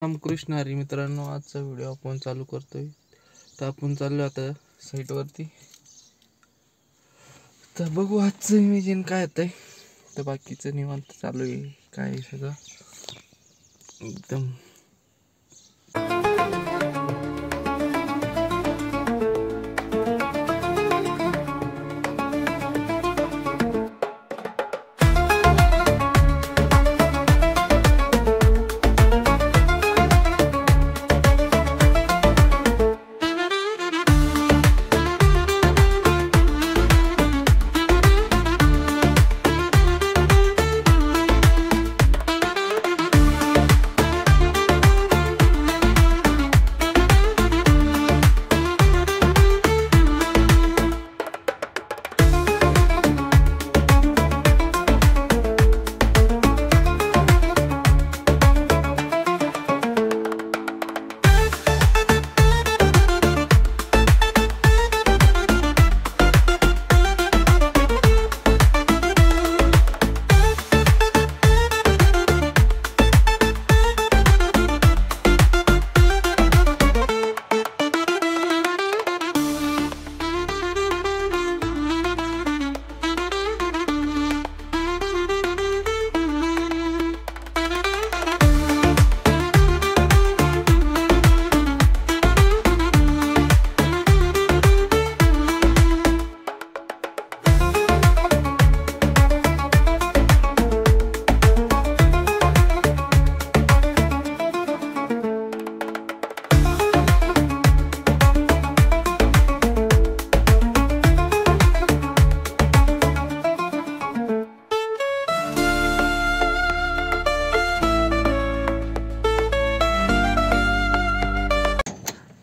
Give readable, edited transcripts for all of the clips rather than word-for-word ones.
रामकृष्ण हरी मित्रांनो, आजचा व्हिडिओ आपण चालू करतोय. तर आपण चाललो आता साईटवरती. तर बघू आजचं इमेजिन काय येतंय. तर बाकीचं निवांत चालू आहे, काय सगळं एकदम.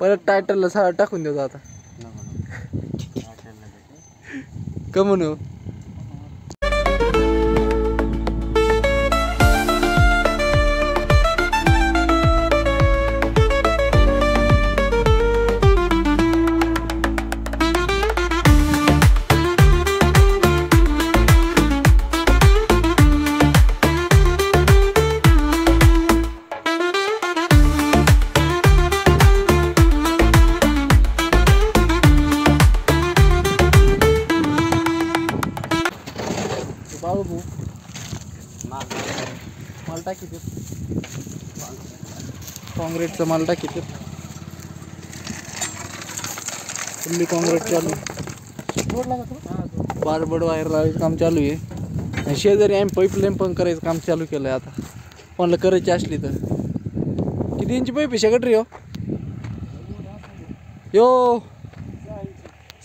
परत टायटलला सारा टाकून देतो आता. का म्हणू बाबू माल टाकी काँक्रीटचा माल टाकी फुल्ली काँक्रीट चालू. बारबड वायर लावायचं काम चालू आहे. शेजारी आम्ही पाईपलाईन पण करायचं काम चालू केलं आहे. आता कोणाला करायची असली तर किती इंची पाईप आहे शेगट रे यो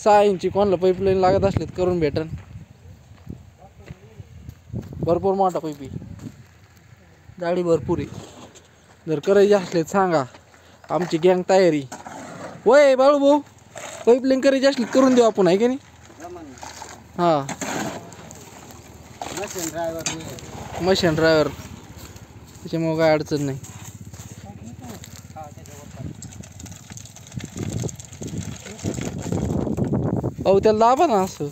6 इंची. कोणाला पाईपलाईन लागत असली तर करून भेटन. भरपूर मोठा पाईपी दाढी भरपूर आहे. जर करायची असले सांगा, आमची गँग तयारी. वय बाळू भाऊ, पाईपलाईन करायची असली करून देऊ आपण, आहे की नाही. हां मशीन ड्रायव्हर त्याच्यामुळं काय अडचण नाही. अहो त्याला दाबा ना असं.